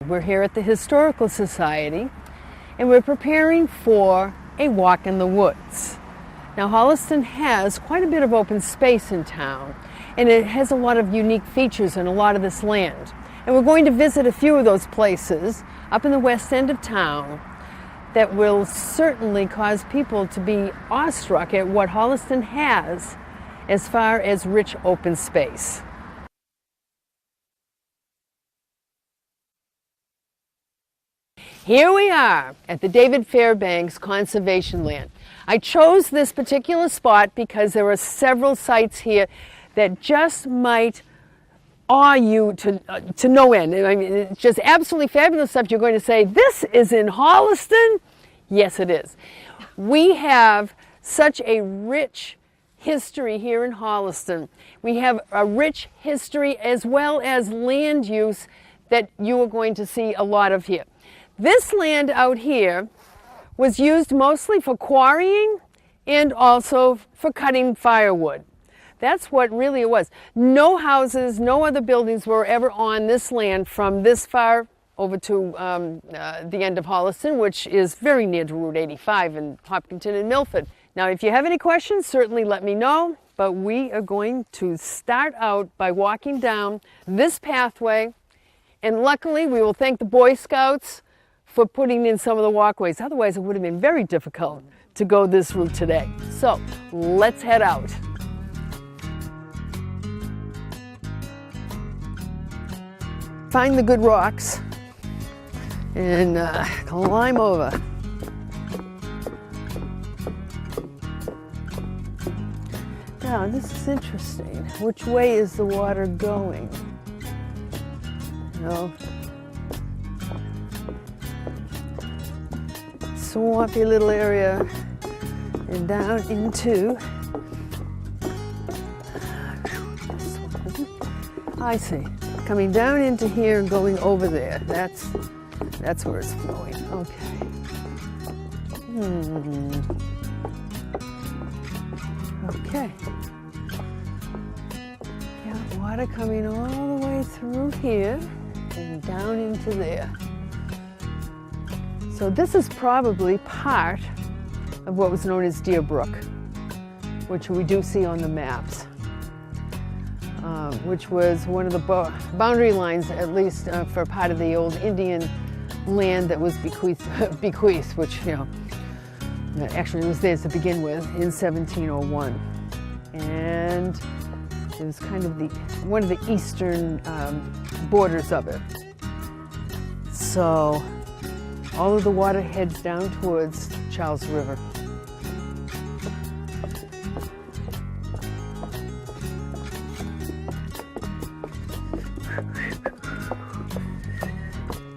We're here at the Historical Society and we're preparing for a walk in the woods. Now Holliston has quite a bit of open space in town and it has a lot of unique features in a lot of this land. And we're going to visit a few of those places up in the west end of town that will certainly cause people to be awestruck at what Holliston has as far as rich open space. Here we are at the David Fairbanks Conservation Land. I chose this particular spot because there are several sites here that just might awe you to no end. I mean, it's just absolutely fabulous stuff. You're going to say, this is in Holliston? Yes, it is. We have such a rich history here in Holliston. We have a rich history as well as land use that you are going to see a lot of here. This land out here was used mostly for quarrying and also for cutting firewood. That's what really it was. No houses, no other buildings were ever on this land from this far over to the end of Holliston, which is very near to Route 85 in Hopkinton and Milford. Now, if you have any questions, certainly let me know, but we are going to start out by walking down this pathway, and luckily we will thank the Boy Scouts for putting in some of the walkways. Otherwise, it would have been very difficult to go this route today. So, let's head out. Find the good rocks and climb over. Now, this is interesting. Which way is the water going? No. Swampy little area and down into, I see, coming down into here and going over there. That's where it's flowing. Okay. Okay. Yeah, water coming all the way through here and down into there. So this is probably part of what was known as Deerbrook, which we do see on the maps, which was one of the boundary lines, at least for part of the old Indian land that was bequeathed, which, you know, actually was theirs to begin with in 1701. And it was kind of one of the eastern borders of it. So all of the water heads down towards Charles River.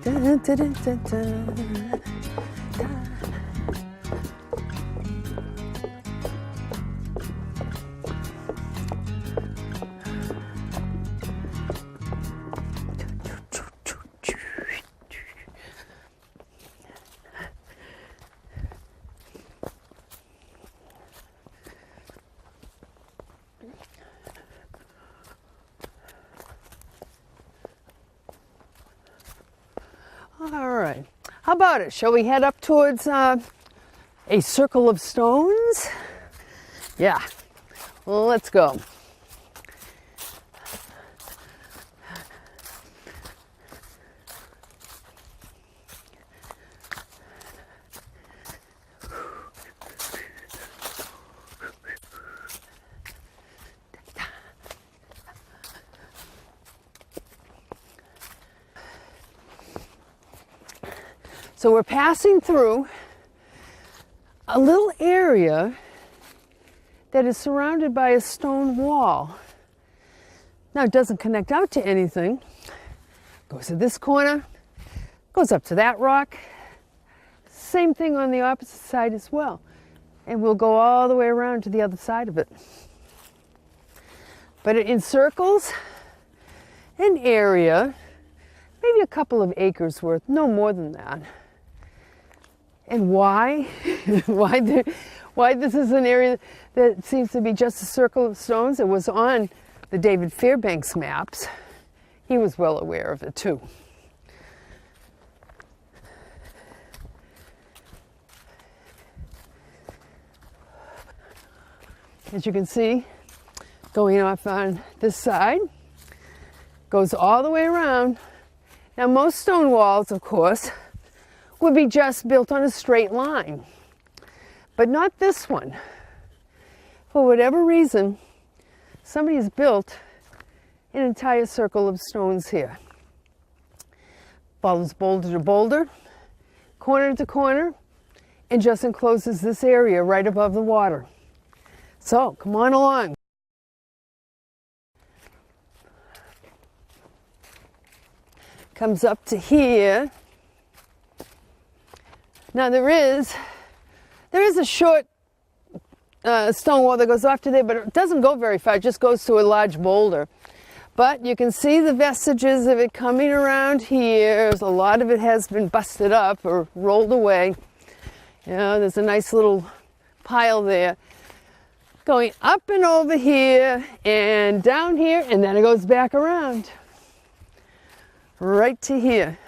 Dun, dun, dun, dun, dun. All right, how about it? Shall we head up towards a circle of stones? Yeah, well, let's go. So we're passing through a little area that is surrounded by a stone wall. Now, it doesn't connect out to anything. Goes to this corner, goes up to that rock. Same thing on the opposite side as well. And we'll go all the way around to the other side of it. But it encircles an area, maybe a couple of acres worth, no more than that. And why? why this is an area that seems to be just a circle of stones? It was on the David Fairbanks maps. He was well aware of it too. as you can see, going off on this side, goes all the way around. Now most stone walls, of course, would be just built on a straight line, but not this one. For whatever reason, somebody has built an entire circle of stones here. Follows boulder to boulder, corner to corner, and just encloses this area right above the water. So, come on along. Comes up to here. Now there is a short stone wall that goes off to there, but it doesn't go very far. It just goes to a large boulder. But you can see the vestiges of it coming around here. A lot of it has been busted up or rolled away. You know, there's a nice little pile there. Going up and over here and down here, and then it goes back around. Right to here.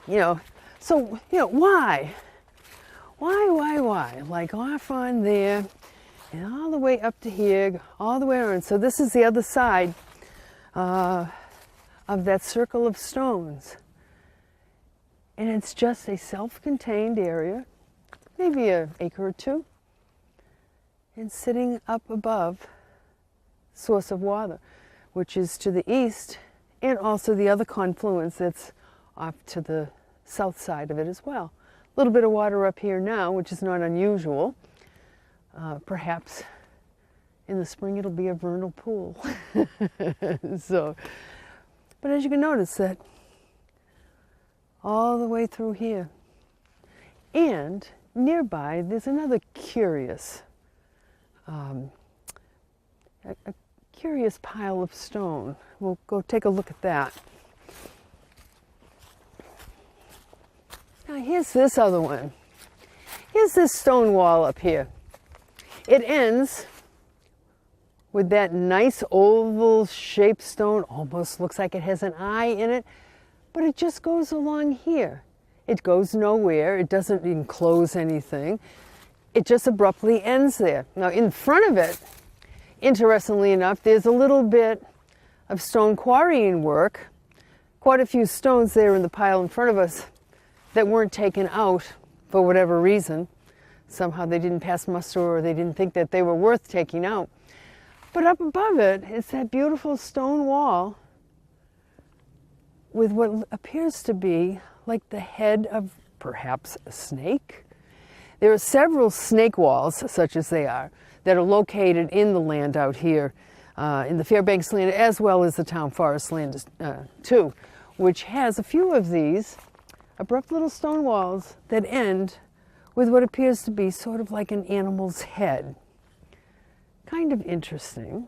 You know, so, you know, why? Why? Like off on there, and all the way up to here, all the way around. So this is the other side of that circle of stones. And it's just a self-contained area, maybe an acre or two, and sitting up above source of water, which is to the east, and also the other confluence that's off to the south side of it as well. A little bit of water up here now, which is not unusual. Perhaps in the spring it'll be a vernal pool. So, but as you can notice that all the way through here. And nearby there's another curious, a curious pile of stone. We'll go take a look at that. Now here's this other one. Here's this stone wall up here. It ends with that nice oval shaped stone, almost looks like it has an eye in it, but it just goes along here. It goes nowhere, it doesn't enclose anything. It just abruptly ends there. Now in front of it, interestingly enough, there's a little bit of stone quarrying work. Quite a few stones there in the pile in front of us that weren't taken out for whatever reason. Somehow they didn't pass muster, or they didn't think that they were worth taking out. But up above it is that beautiful stone wall with what appears to be like the head of perhaps a snake. There are several snake walls, such as they are, that are located in the land out here, in the Fairbanks land, as well as the town forest land too, which has a few of these abrupt little stone walls that end with what appears to be sort of like an animal's head. Kind of interesting.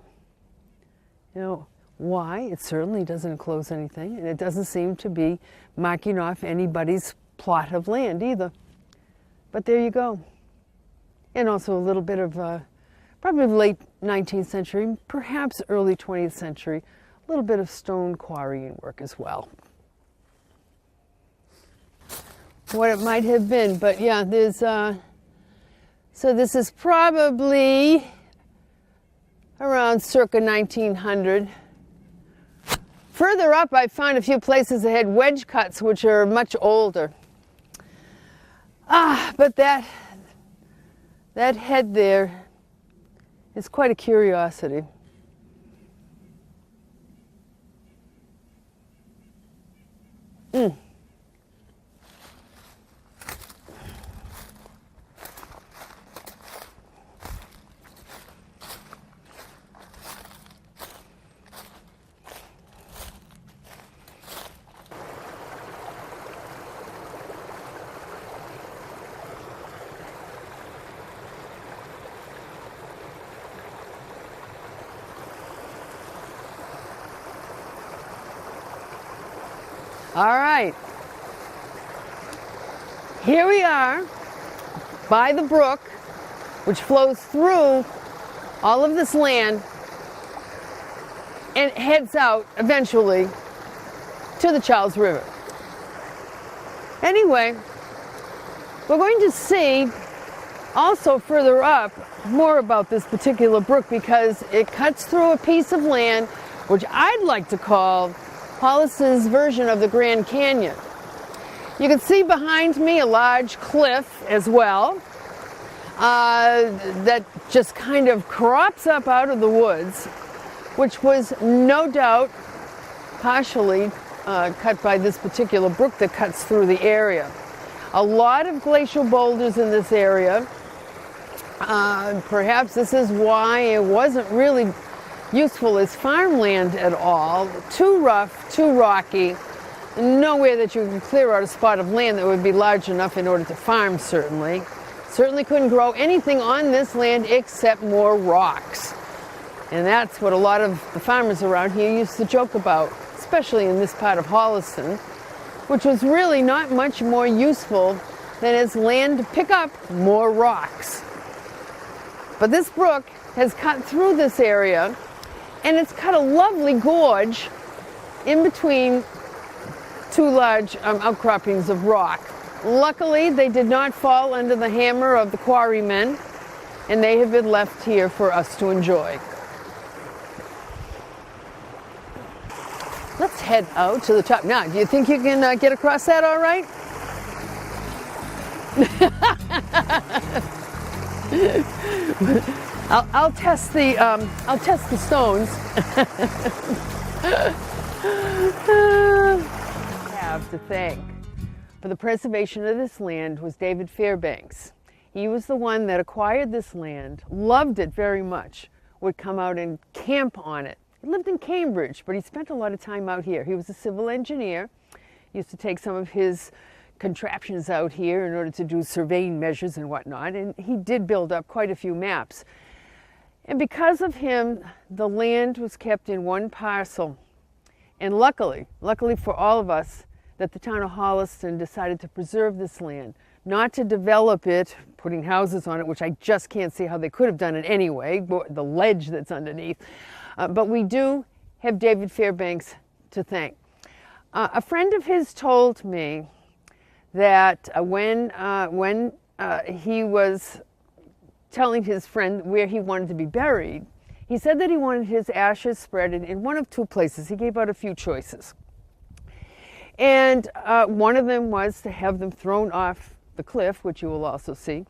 You know, why? It certainly doesn't enclose anything, and it doesn't seem to be marking off anybody's plot of land either. But there you go. And also a little bit of probably late 19th century, perhaps early 20th century, a little bit of stone quarrying work as well. What it might have been, but yeah, there's so this is probably around circa 1900. Further up, I found a few places that had wedge cuts, which are much older. But that head there is quite a curiosity. All right, here we are by the brook, which flows through all of this land and heads out eventually to the Charles River. Anyway, we're going to see Also further up, more about this particular brook because it cuts through a piece of land which I'd like to call Hollis's version of the Grand Canyon. You can see behind me a large cliff as well that just kind of crops up out of the woods, which was no doubt partially cut by this particular brook that cuts through the area. A lot of glacial boulders in this area. Perhaps this is why it wasn't really useful as farmland at all. Too rough, too rocky. Nowhere that you can clear out a spot of land that would be large enough in order to farm, certainly. Certainly couldn't grow anything on this land except more rocks. And that's what a lot of the farmers around here used to joke about, especially in this part of Holliston, which was really not much more useful than as land to pick up more rocks. But this brook has cut through this area, and it's cut a lovely gorge in between two large outcroppings of rock. Luckily, they did not fall under the hammer of the quarrymen, and they have been left here for us to enjoy. Let's head out to the top. Now, do you think you can get across that all right? I'll test the stones. I have to thank for the preservation of this land was David Fairbanks. He was the one that acquired this land, loved it very much, would come out and camp on it. He lived in Cambridge, but he spent a lot of time out here. He was a civil engineer. He used to take some of his contraptions out here in order to do surveying measures and whatnot, and he did build up quite a few maps. And because of him, the land was kept in one parcel. And luckily for all of us, that the town of Holliston decided to preserve this land, not to develop it, putting houses on it, which I just can't see how they could have done it anyway, the ledge that's underneath. But we do have David Fairbanks to thank. A friend of his told me that when he was telling his friend where he wanted to be buried, he said that he wanted his ashes spread in one of two places. He gave out a few choices. And one of them was to have them thrown off the cliff, which you will also see.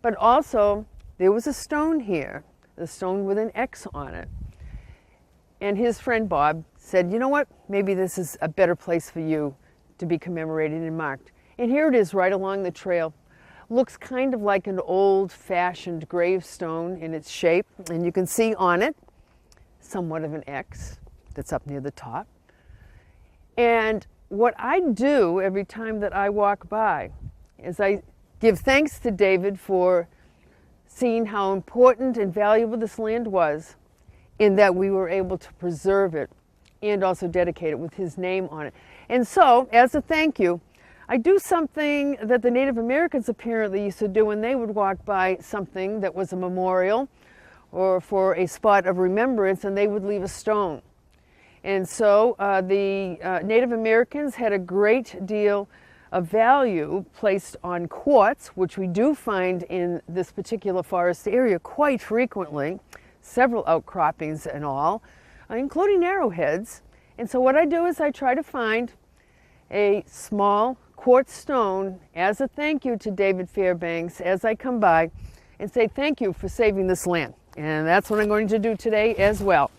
But also, there was a stone here, a stone with an X on it. And his friend Bob said, you know what, maybe this is a better place for you to be commemorated and marked. And here it is right along the trail. Looks kind of like an old-fashioned gravestone in its shape. And you can see on it somewhat of an X that's up near the top. And what I do every time that I walk by is I give thanks to David for seeing how important and valuable this land was, in that we were able to preserve it and also dedicate it with his name on it. And so, as a thank you, I do something that the Native Americans apparently used to do when they would walk by something that was a memorial or for a spot of remembrance, and they would leave a stone. And so the Native Americans had a great deal of value placed on quartz, which we do find in this particular forest area quite frequently, several outcroppings and all, including arrowheads. And so what I do is I try to find a small quartz stone as a thank you to David Fairbanks as I come by and say thank you for saving this land. And that's what I'm going to do today as well.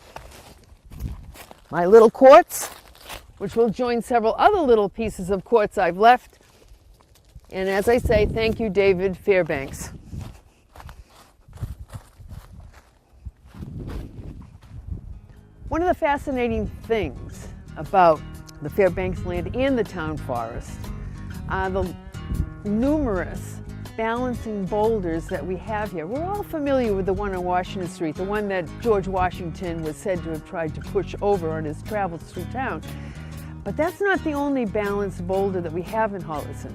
My little quartz, which will join several other little pieces of quartz I've left. And as I say, thank you, David Fairbanks. One of the fascinating things about the Fairbanks land and the town forest are the numerous balancing boulders that we have here. We're all familiar with the one on Washington Street, the one that George Washington was said to have tried to push over on his travels through town. But that's not the only balanced boulder that we have in Holliston.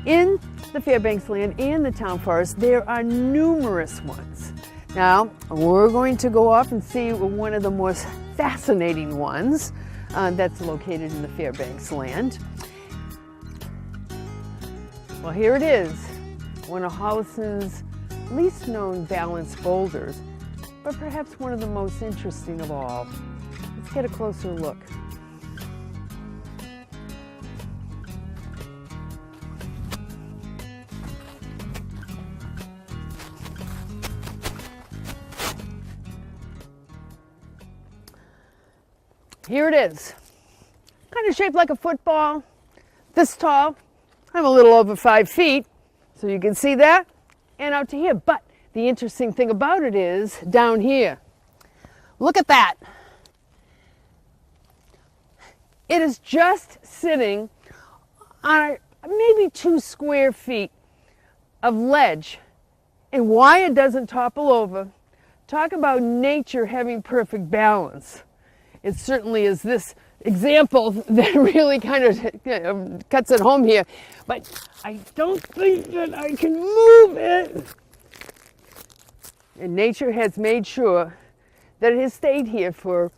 In the Fairbanks land and the town forest, there are numerous ones. Now, we're going to go off and see one of the most fascinating ones that's located in the Fairbanks land. Well, here it is. one of Holliston's least known balanced boulders, but perhaps one of the most interesting of all. Let's get a closer look. Here it is, kind of shaped like a football, this tall. I'm a little over 5 feet, so you can see that, and out to here. But the interesting thing about it is down here. Look at that. It is just sitting on maybe 2 square feet of ledge, and why it doesn't topple over. Talk about nature having perfect balance. It certainly is this example that really kind of cuts it home here. But I don't think that I can move it. And nature has made sure that it has stayed here for,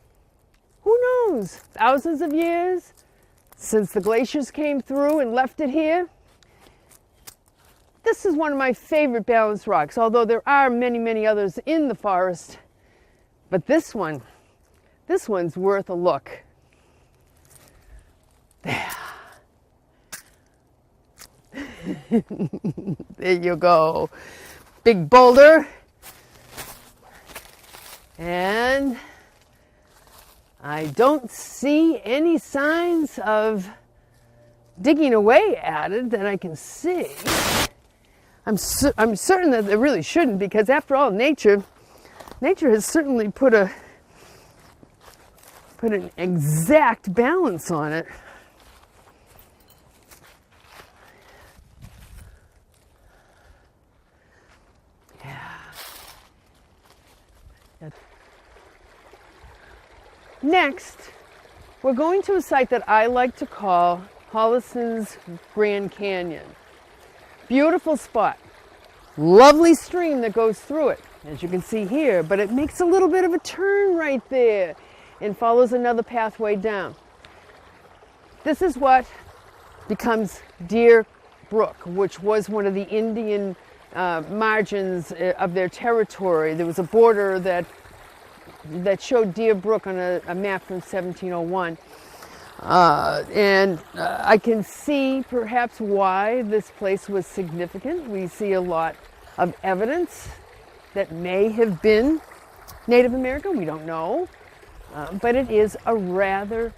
who knows, thousands of years, since the glaciers came through and left it here. This is one of my favorite balanced rocks, although there are many, many others in the forest. But this one's worth a look. There. There you go. Big boulder. And I don't see any signs of digging away at it that I can see. I'm certain that there really shouldn't, because after all, nature has certainly put an exact balance on it. Next, we're going to a site that I like to call Holliston's Grand Canyon. Beautiful spot. Lovely stream that goes through it, as you can see here, but it makes a little bit of a turn right there and follows another pathway down. This is what becomes Deerbrook, which was one of the Indian margins of their territory. There was a border that showed Deerbrook on a map from 1701. And I can see perhaps why this place was significant. We see a lot of evidence that may have been Native American. We don't know. But it is a rather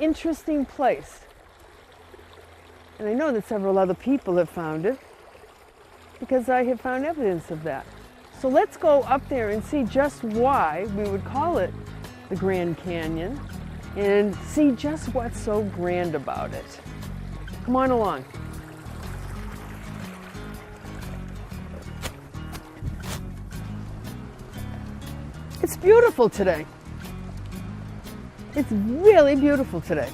interesting place. And I know that several other people have found it, because I have found evidence of that. So let's go up there and see just why we would call it the Grand Canyon, and see just what's so grand about it. Come on along. It's beautiful today. It's really beautiful today.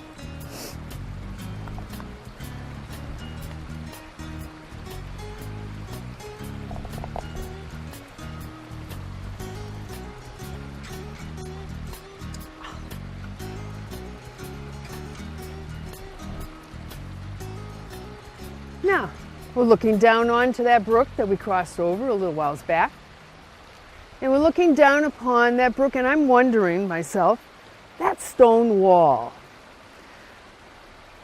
Now, we're looking down onto that brook that we crossed over a little whiles back. And we're looking down upon that brook, and I'm wondering myself, that stone wall.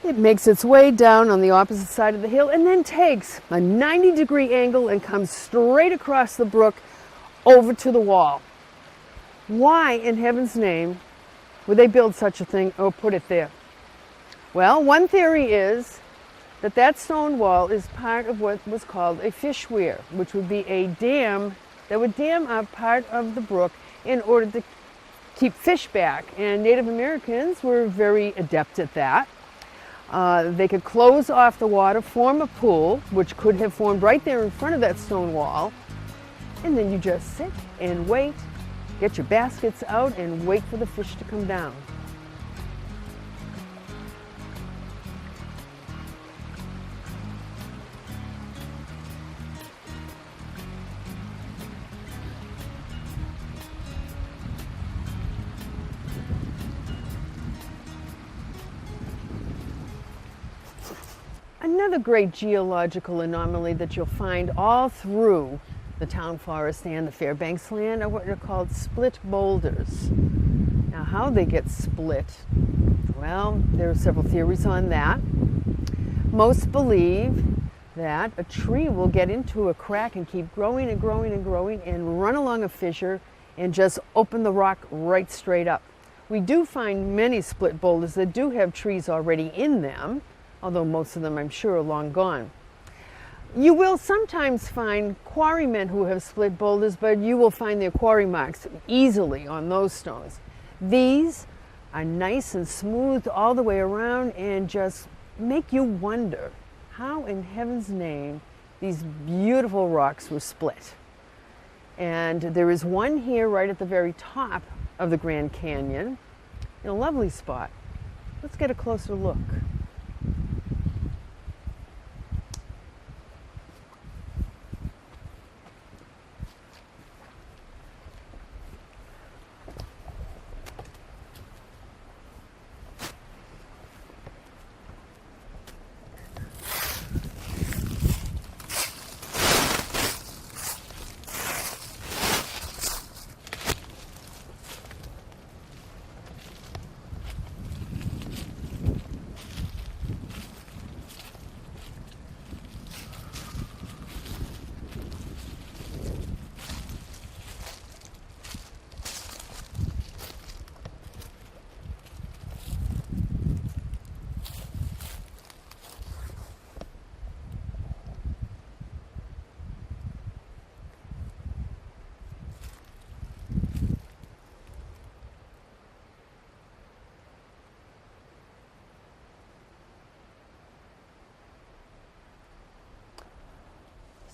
It makes its way down on the opposite side of the hill and then takes a 90-degree angle and comes straight across the brook over to the wall. Why in heaven's name would they build such a thing or put it there? Well, one theory is that that stone wall is part of what was called a fish weir, which would be a dam that would dam up part of the brook in order to keep fish back. And Native Americans were very adept at that. They could close off the water, form a pool, which could have formed right there in front of that stone wall, and then you just sit and wait, get your baskets out, and wait for the fish to come down. Another great geological anomaly that you'll find all through the town forest and the Fairbanks land are what are called split boulders. Now, how they get split, well, there are several theories on that. Most believe that a tree will get into a crack and keep growing and growing and growing and run along a fissure and just open the rock right straight up. We do find many split boulders that do have trees already in them, although most of them I'm sure are long gone. You will sometimes find quarrymen who have split boulders, but you will find their quarry marks easily on those stones. These are nice and smooth all the way around and just make you wonder how in heaven's name these beautiful rocks were split. And there is one here right at the very top of the Grand Canyon in a lovely spot. Let's get a closer look.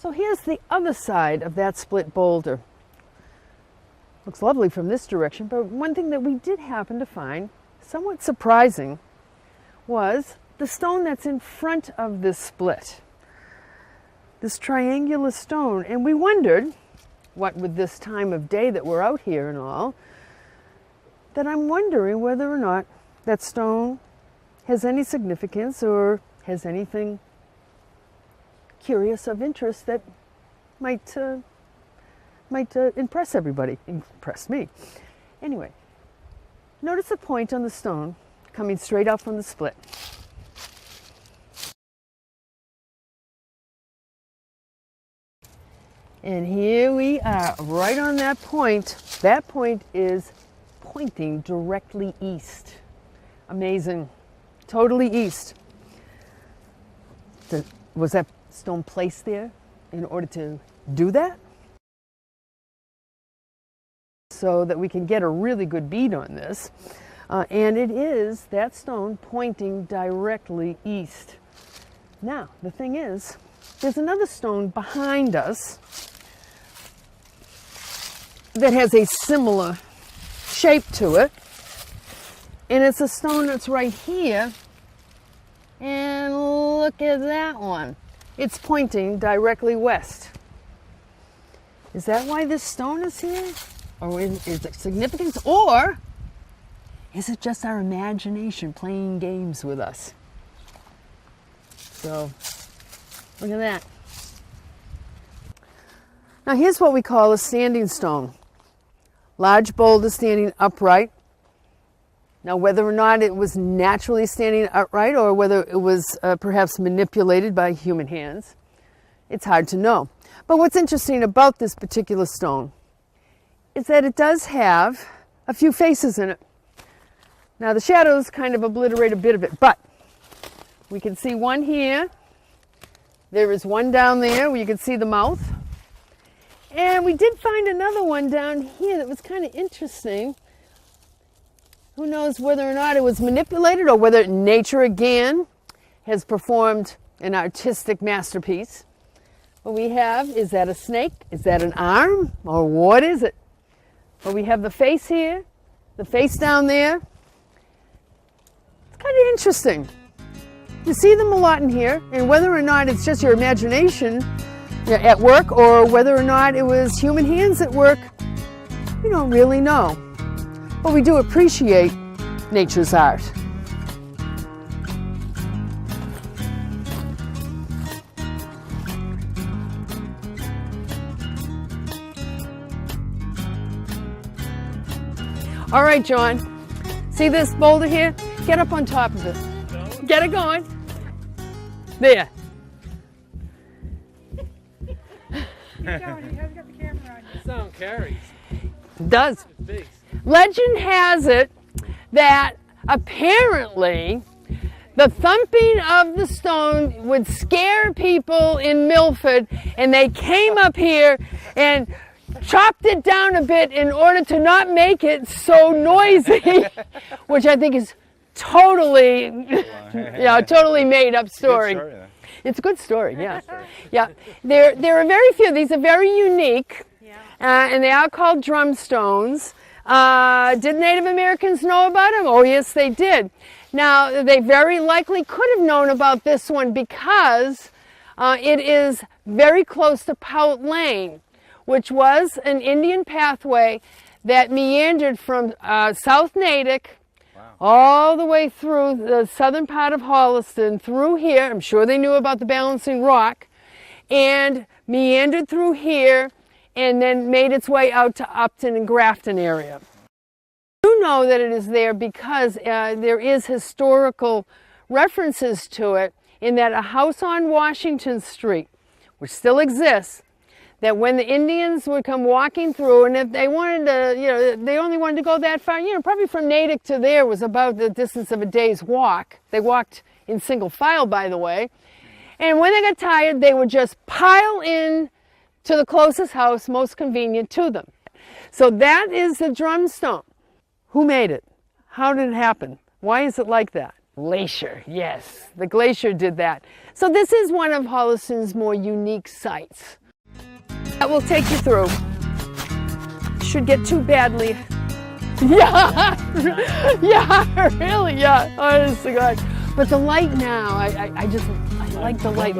So here's the other side of that split boulder. Looks lovely from this direction, but one thing that we did happen to find, somewhat surprising, was the stone that's in front of this split. This triangular stone. And we wondered, what with this time of day that we're out here and all, that I'm wondering whether or not that stone has any significance or has anything curious of interest that might impress everybody, impress me. Anyway, notice the point on the stone coming straight out from the split. And here we are, right on that point. That point is pointing directly east. Amazing. Totally east. Was that stone placed there in order to do that? So that we can get a really good bead on this. And it is that stone pointing directly east. Now, the thing is, there's another stone behind us that has a similar shape to it. And it's a stone that's right here. And look at that one. It's pointing directly west. Is that why this stone is here? Or is it significance? Or is it just our imagination playing games with us? So, look at that. Now here's what we call a standing stone. Large boulder standing upright. Now whether or not it was naturally standing upright or whether it was perhaps manipulated by human hands, it's hard to know. But what's interesting about this particular stone is that it does have a few faces in it. Now the shadows kind of obliterate a bit of it, but we can see one here. There is one down there where you can see the mouth. And we did find another one down here that was kind of interesting. Who knows whether or not it was manipulated or whether nature again has performed an artistic masterpiece. What we have, is that a snake? Is that an arm? Or what is it? Well, we have the face here, the face down there. It's kind of interesting. You see them a lot in here, and whether or not it's just your imagination at work or whether or not it was human hands at work, we don't really know. But we do appreciate nature's art. All right, John. See this boulder here? Get up on top of it. Get it going. There. Keep going, he hasn't got the camera on you. Sound carries. It does. It's big. Legend has it that apparently the thumping of the stone would scare people in Milford, and they came up here and chopped it down a bit in order to not make it so noisy, which I think is totally, totally made up story. It's a good story, yeah. Yeah, there are very few. These are very unique, and they are called drum stones. Did Native Americans know about them? Oh, yes, they did. Now, they very likely could have known about this one because it is very close to Pout Lane, which was an Indian pathway that meandered from South Natick all the way through the southern part of Holliston, through here. I'm sure they knew about the Balancing Rock, and meandered through here, and then made its way out to Upton and Grafton area. You know that it is there because there is historical references to it in that a house on Washington Street, which still exists, that when the Indians would come walking through, and if they wanted to, they only wanted to go that far, probably from Natick to there was about the distance of a day's walk. They walked in single file, by the way. And when they got tired, they would just pile in to the closest house most convenient to them. So that is the drum stone. Who made it? How did it happen? Why is it like that? Glacier, yes, the glacier did that. So this is one of Holliston's more unique sites. That will take you through. Should get too badly. Yeah, yeah, really, yeah, honest to God. But the light now, I like the light.